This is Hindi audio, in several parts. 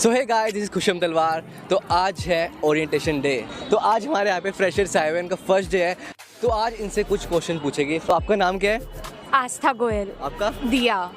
So hey guys, this is Khusham Talwar. तो आज है ओरिएंटेशन डे। तो आज हमारे यहाँ पे फ्रेशर्स आए हुए हैं, इनका फर्स्ट डे है। तो आज इनसे कुछ क्वेश्चन पूछेगी। तो आपका नाम क्या है? आस्था गोयल। आपका? दिया।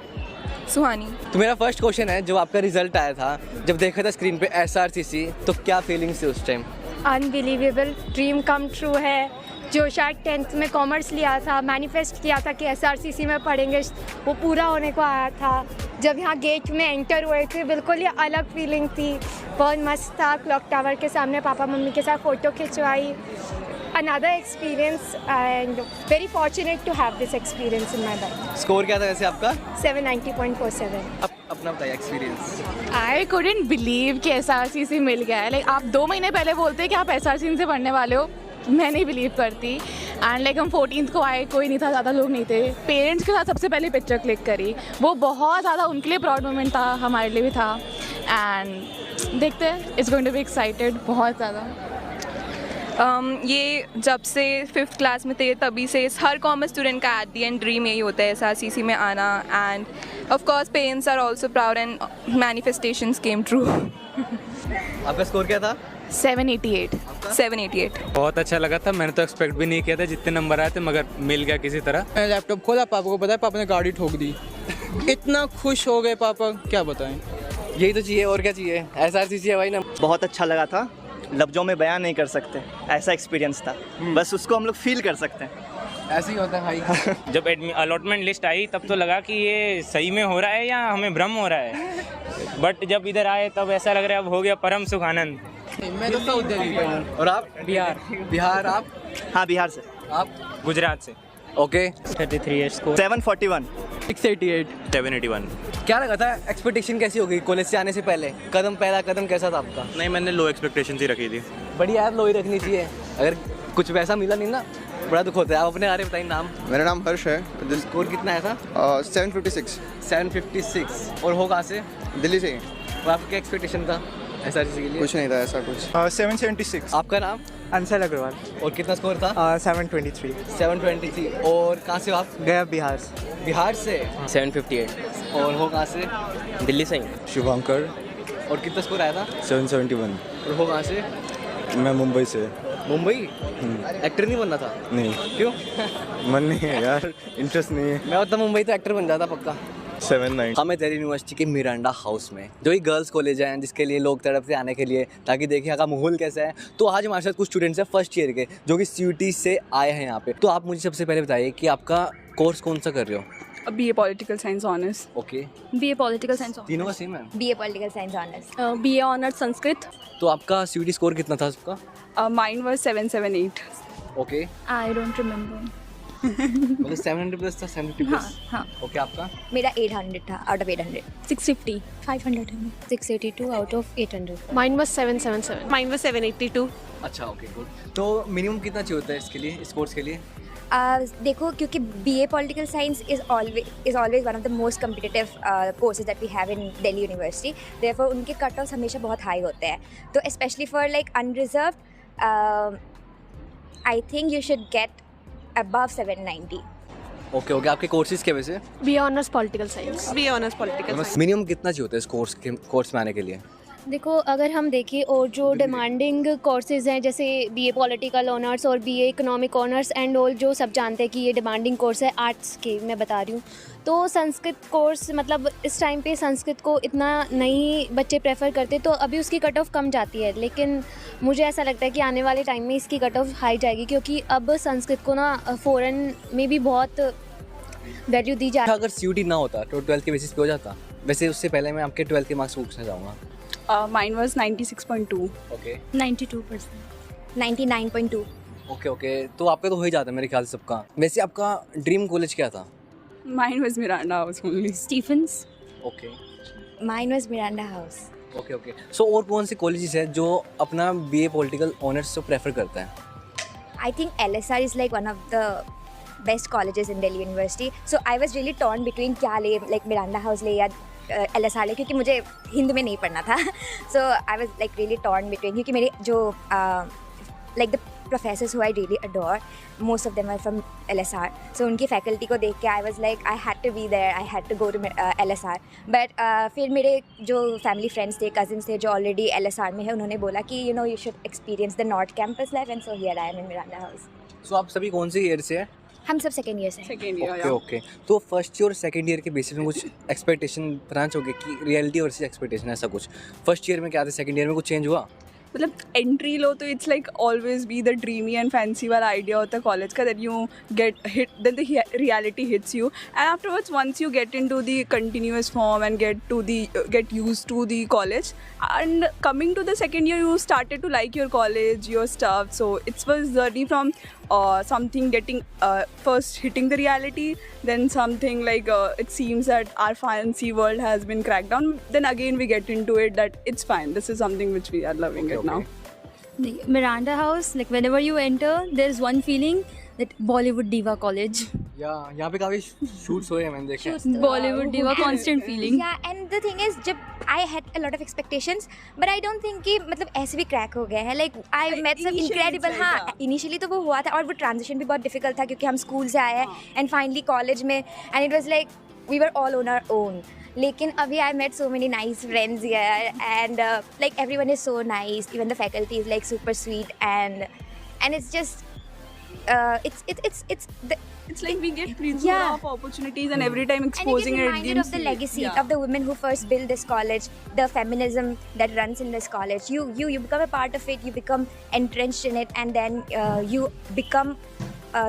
सुहानी। तो मेरा फर्स्ट क्वेश्चन है, जब आपका रिजल्ट आया था, जब देखा था स्क्रीन पे SRCC, तो क्या फीलिंग्स थी उस time? Unbelievable, dream come true है। जो शायद 10th में कॉमर्स लिया था, मैनिफेस्ट किया था कि SRCC में पढ़ेंगे, वो पूरा होने को आया था। जब यहाँ गेट में एंटर हुए थे, बिल्कुल ये अलग फीलिंग थी। बहुत मस्त था। क्लॉक टावर के सामने पापा मम्मी के साथ photo खिंचवाई। Another experience and very fortunate to have this experience in my life. Score क्या था वैसे आपका? 790.47. अपना बताइए एक्सपीरियंस। आई couldn't believe कि SRCC मिल गया है। लाइक आप 2 महीने पहले बोलते कि आप SRCC से पढ़ने वाले हो, मैं नहीं बिलीव करती। एंड लाइक हम 14th को आए, कोई नहीं था, ज़्यादा लोग नहीं थे। पेरेंट्स के साथ सबसे पहले पिक्चर क्लिक करी, वो बहुत ज़्यादा उनके लिए प्राउड मोमेंट था, हमारे लिए भी था। एंड देखते हैं, it's going to be excited बहुत ज़्यादा। ये जब से 5th क्लास में थे तभी से हर कॉमर्स स्टूडेंट का एट दी एंड ड्रीम यही होता है SRCC में आना। And of course parents are also proud and manifestations came true. आपका स्कोर क्या था? 788। 788। बहुत अच्छा लगा था। मैंने तो एक्सपेक्ट भी नहीं किया था जितने नंबर आए थे, मगर मिल गया किसी तरह। मैंने लैपटॉप खोला, पापा को पता है, पापा ने गाड़ी ठोक दी। इतना खुश हो गए पापा, क्या बताएं। यही तो चाहिए, और क्या चाहिए। SRCC है भाई ना। बहुत अच्छा लगा था, लफ्ज़ों में बयान नहीं कर सकते, ऐसा एक्सपीरियंस था। बस उसको हम लोग फील कर सकते हैं। ऐसे ही होता है भाई। जब अलॉटमेंट लिस्ट आई तब तो लगा कि ये सही में हो रहा है या हमें भ्रम हो रहा है, बट जब इधर आए तब ऐसा लग रहा है अब हो गया परम सुख आनंद। मैं तो साउथ दिल्ली पे हूँ। और आप? बिहार। आप? हाँ, बिहार से। आप? गुजरात से। ओके। 33 स्कोर। 741। 688। 781। क्या लगा था, एक्सपेक्टेशन कैसी हो गई कॉलेज से आने से पहले? पहला कदम कैसा था आपका? नहीं, मैंने लो एक्सपेक्टेशन ही रखी थी। बढ़िया यार, लो ही रखनी चाहिए। अगर कुछ वैसा मिला नहीं ना, बड़ा दुख होता है। आप अपने बारे में बताइए। नाम? मेरा नाम हर्ष है। स्कोर कितना आया था? 756। 756। और हो कहाँ से? दिल्ली से ही। और आपका क्या एक्सपेक्टेशन था SRCC के लिए? कुछ नहीं था ऐसा कुछ। 776। आपका नाम? अंशल अग्रवाल। और कितना स्कोर था? 723। 723। और कहाँ से हो आप? गया बिहार से। बिहार से? 758। और हो कहाँ से? दिल्ली से ही। शुभंकर। और कितना स्कोर आया था? 771। और हो कहाँ से? मैं मुंबई से। मुंबई? एक्टर नहीं बनना था? नहीं, क्यों? मन नहीं है यार, इंटरेस्ट नहीं है। मैं होता मुंबई तो एक्टर बन जाता पक्का। 79। हमें दिल्ली यूनिवर्सिटी के मिरांडा हाउस में, जो ही गर्ल्स कॉलेज है जिसके लिए लोग तड़पते आने के लिए, ताकि देखें यहाँ का माहौल कैसा है। तो आज हमारे साथ कुछ स्टूडेंट्स हैं फर्स्ट ईयर के, जो कि CUT से आए हैं यहाँ पे। तो आप मुझे सबसे पहले बताइए कि आपका कोर्स कौन सा कर रहे हो? BA political science honours. Okay. BA political science. तीनों का सेम है? BA political science honours. BA honours Sanskrit. तो आपका CUT स्कोर कितना था आपका? Mind was 778। Okay. I don't remember. मतलब 700 प्लस था? 70 प्लस? हाँ। ओके। आपका? मेरा 800 था आउट ऑफ 800। 650। 500 है। 682 out of 800। Mine was 777. Mine was 782. अच्छा, ओके, गुड। तो मिनिमम कितना चाहिए होता है इसके लिए, इस कोर्स के लिए? देखो, क्योंकि BA political science is always one of the most competitive courses that we have in Delhi University. Therefore उनके कट ऑफ्स हमेशा बहुत हाई होते हैं। तो specially for like unreserved, I think you should get above 790. Okay. आपके कोर्सेज के वजह से? BA honors political science. BA honours political science. Minimum कितना चाहिए होता है इस कोर्स में आने के लिए? देखो, अगर हम देखें और जो डिमांडिंग कोर्सेज़ हैं, जैसे BA पॉलिटिकल ऑनर्स और BA economic honours and all, जो सब जानते हैं कि ये डिमांडिंग कोर्स है आर्ट्स के, मैं बता रही हूँ। तो संस्कृत कोर्स, मतलब इस टाइम पे संस्कृत को इतना नहीं बच्चे प्रेफर करते, तो अभी उसकी कट ऑफ कम जाती है। लेकिन मुझे ऐसा लगता है कि आने वाले टाइम में इसकी कट ऑफ हाई जाएगी, क्योंकि अब संस्कृत को ना फ़ॉरेन में भी बहुत वैल्यू दी जा रही है। अगर CUT ना होता तो 12th के बेसिस पे हो जाता? वैसे उससे पहले मैं आपके 12th के मार्क्स पूछना चाहूँगा। Mind was 96.2। ओके। 92%। 99.2। ओके। तो आपका तो हो ही जाता है मेरे ख्याल से सबका। वैसे आपका ड्रीम कॉलेज क्या था? Mine was Miranda House only. Stephens. Okay. Mine was Miranda House. Okay. So और कौन से कॉलेजेस हैं जो अपना BA पॉलिटिकल ऑनर्स को प्रेफर करते हैं? I think LSR is like one of the best colleges in Delhi University. So I was really torn between क्या ले, like Miranda House ले या LSR ले, क्योंकि मुझे हिंदी में नहीं पढ़ना था. So I was like really torn between, क्योंकि मेरे जो like the professors who I really adore. Most of them are from LSR. So उनकी faculty को देख के I was like I had to be there. I had to go to LSR. But फिर मेरे जो family friends थे, cousins थे जो already LSR में है, उन्होंने बोला कि you know you should experience the North campus life, and so here I am in Miranda House. So आप सभी कौन से ईयर से हैं? हम सब सेकेंड ईयर से हैं. सेकेंड ईयर ओके ओके, तो फर्स्ट ईयर और सेकंड ईयर के बेसिस में कुछ एक्सपेक्टेशन ब्रांच हो गया कि रियलिटी वर्सेस एक्सपेक्टेशन ऐसा कुछ? फर्स्ट ईयर में क्या था, सेकंड ईयर में कुछ चेंज हुआ? मतलब एंट्री लो तो it's like always be the dreamy and fancy वाला आइडिया होता है कॉलेज का, that you get hit, then the reality hits you, and afterwards once you get into the continuous form and get used to the college, and coming to the second year you started to like your college, your stuff. So it's was journey from something getting first hitting the reality, then something like it seems that our fancy world has been cracked down, then again we get into it that it's fine, this is something which we are loving it now. The Miranda House, like whenever you enter, there is one feeling that Bollywood Diva College. यहाँ पे काफ़ी शूट्स हुए हैं, मैंने देखे हैं. Bollywood Diva constant feeling. Yeah, and the thing is, जब I had a lot of expectations, but I don't think कि मतलब ऐसे भी क्रैक हो गए हैं. Like I met some incredible. हाँ, initially तो वो हुआ था, और वो transition भी बहुत difficult था क्योंकि हम school से आए हैं and finally college में, and it was like we were all on our own. लेकिन अभी I met so many nice friends here, and like everyone is so nice, even the faculty is like super sweet, and it's just it's like we get plethora of opportunities, and every time exposing and it. you get reminded of the legacy of the women who first built this college, the feminism that runs in this college. You become a part of it, you become entrenched in it, and then you become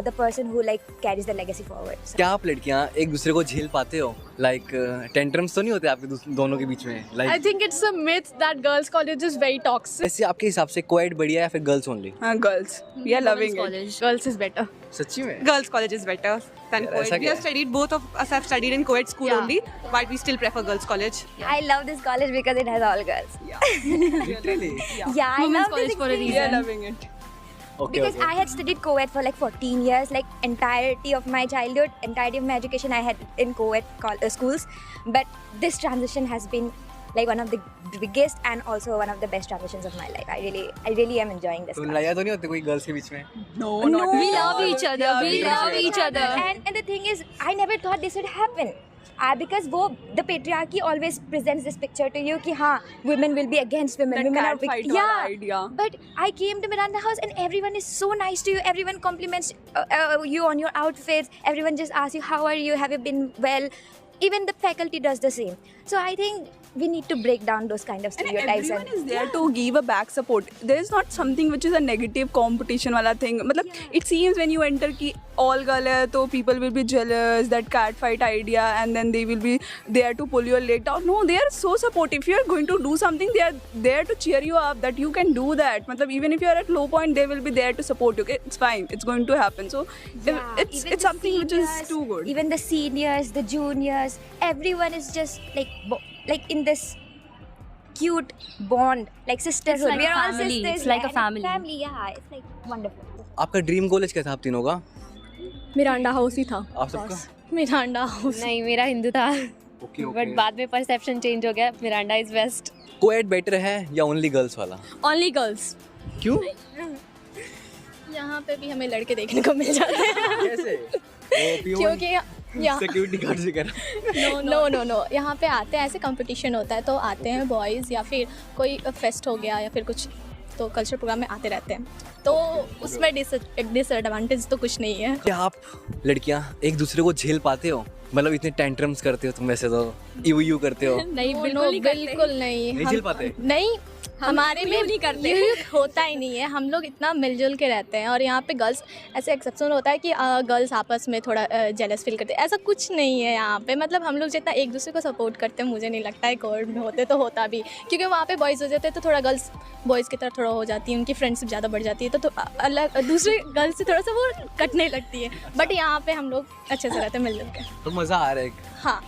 the person who like carries the legacy forward. So. क्या आप लड़कियाँ एक दूसरे को झेल पाते हो? Like टेंट्रम्स तो नहीं होते आपके दोनों के बीच में? Like I think it's a myth that girls' college is very toxic. ऐसे आपके हिसाब से कोएड बढ़िया या फिर गर्ल्स ओनली? हाँ, girls. We are loving it. Girls is better. सच्ची में? Girls' college is better than co-ed. We have studied, both of us have studied in co-ed school only, but we still prefer girls' college. I love this college because it has all girls. Literally? Yeah, I Women's love college this for a experience. We are loving it. Okay, Because okay. I had studied co-ed for like 14 years, like entirety of my childhood, entirety of my education I had in co-ed schools. But this transition has been like one of the biggest and also one of the best transitions of my life. I really am enjoying this. तो लड़ाइयाँ तो नहीं होती कोई गर्ल्स के बीच में? No, We love each other. We love each other. And the thing is, I never thought this would happen. Because the patriarchy always presents this picture to you कि हाँ, women will be against women. That women are catfight yeah. idea. But I came to Miranda House and everyone is so nice to you. Everyone compliments you on your outfits. Everyone just asks you, how are you? Have you been well? Even the faculty does the same. So I think we need to break down those kind of And stereotypes. everyone is there to give a back support. There is not something which is a negative competition wala thing. मतलब it seems when you enter कि all girl है तो people will be jealous, that cat fight idea, and then they will be there to pull your leg down. No, they are so supportive. If you are going to do something, they are there to cheer you up that you can do that. मतलब even if you are at low point, they will be there to support you. Okay, it's fine. It's going to happen. So it's something which is too good. Even the seniors, the juniors, everyone is just like in this cute bond, like sisterhood. like We a are all family. sisters. It's like a and family. Family, yeah. It's like wonderful. आपका ड्रीम कॉलेज क्या था आप तीनों का? मिरांडा हाउस ही था. आप सबका? Miranda house. नहीं, मेरा हिंदू था, ओके बट बाद में परसेप्शन चेंज हो गया. Miranda is best. Coed better है या ओनली गर्ल्स वाला? Only girls. क्यों? यहाँ पे भी हमें लड़के देखने को मिल जाते हैं. कैसे? क्योंकि यहाँ सिक्योरिटी गार्ड से कर. नो यहाँ पे आते हैं, ऐसे कंपटीशन होता है तो आते हैं बॉयज़, या फिर कोई फेस्ट हो गया या फिर कुछ, तो कल्चर प्रोग्राम में आते रहते हैं, तो उसमें डिसएडवांटेज तो कुछ नहीं है. क्या आप लड़कियां एक दूसरे को झेल पाते हो? मतलब इतने टेंट्रम्स करते हो तुम, वैसे तो यू करते हो. नहीं, बिल्कुल नहीं झेल पाते? नहीं, हमारे में नहीं करते, होता ही नहीं है. हम लोग इतना मिलजुल के रहते हैं, और यहाँ पे गर्ल्स ऐसे एक्सेप्शन होता है कि गर्ल्स आपस में थोड़ा जेलस फील करते हैं. ऐसा कुछ नहीं है यहाँ पे. मतलब हम लोग जितना एक दूसरे को सपोर्ट करते हैं, मुझे नहीं लगता है कोविड में होते तो होता भी, क्योंकि वहाँ पे बॉयज़ हो जाते हैं तो थोड़ा गर्ल्स बॉयज़ की तरफ थोड़ा हो जाती है, उनकी फ्रेंडशिप ज़्यादा बढ़ जाती है, तो अलग दूसरे गर्ल्स से थोड़ा सा वो कटने लगती है. बट यहाँ पे हम लोग अच्छे से रहते हैं मिलजुल के. तो मज़ा आ रहा है? हाँ,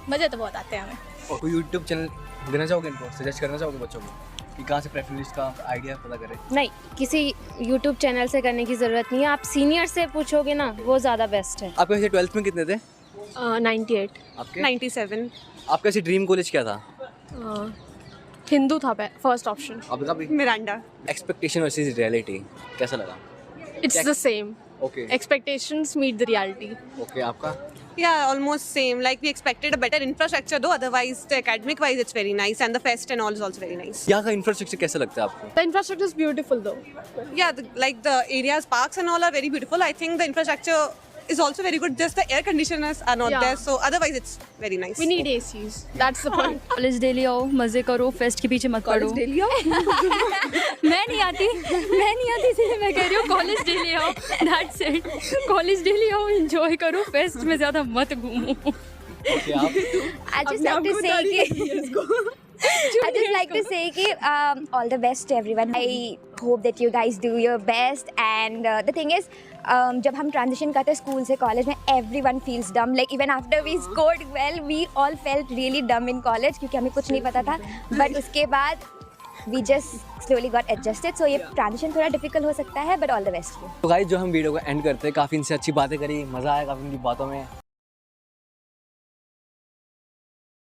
मज़े तो बहुत आते हैं हमें. और कोई यूट्यूब चैनल देना चाहोगे इनको, सजेस्ट करना चाहोगे बच्चों को कि कहाँ से प्रेफरेंस का आइडिया पता करें? नहीं, किसी यूट्यूब चैनल से करने की ज़रूरत नहीं है. आप सीनियर से पूछोगे ना, वो ज़्यादा बेस्ट है. आपके वैसे 12th में कितने थे? 98. आपके? 97. आपका ऐसे ड्रीम कॉलेज क्या था? हिंदू था फर्स्ट ऑप्शन. आपका भी Miranda. एक्सपेक्टेशन वर्सेस रियलिटी कैसा लगा? It's the same. Okay Expectations meet the reality. Okay आपका Yeah, almost same. Like we expected a better infrastructure, though. Otherwise, the academic wise, it's very nice, and the fest and all is also very nice. यहाँ का इंफ्रास्ट्रक्चर कैसा लगता है आपको? The infrastructure is beautiful though. Yeah, like the areas, parks and all are very beautiful. I think the infrastructure is also very good. Just the air conditioners are not Yeah. there, so otherwise it's very nice. We need ACs. That's the point. College daily आओ, मजे करो, फेस्ट के पीछे मत पड़ो. Daily आओ? मैं नहीं आती इसलिए मैं कह रही हूँ कॉलेज डेली आओ. That's it. कॉलेज डेली आओ, एंजॉय करो, फेस्ट में ज़्यादा मत घूमो. ओके आप I just like to say I just like to say कि all the best to everyone. I hope that you guys do your best. And the thing is, जब हम transition करते स्कूल से कॉलेज में, everyone feels dumb. Like even after we scored well, we all felt really dumb in college क्योंकि हमें कुछ नहीं पता था. But उसके बाद we just slowly got adjusted. So ये transition थोड़ा difficult हो सकता है, but all the best. तो गाइस जो हम वीडियो को एंड करते हैं, काफ़ी इनसे अच्छी बातें करी, मज़ा आया काफ़ी इनकी बातों में.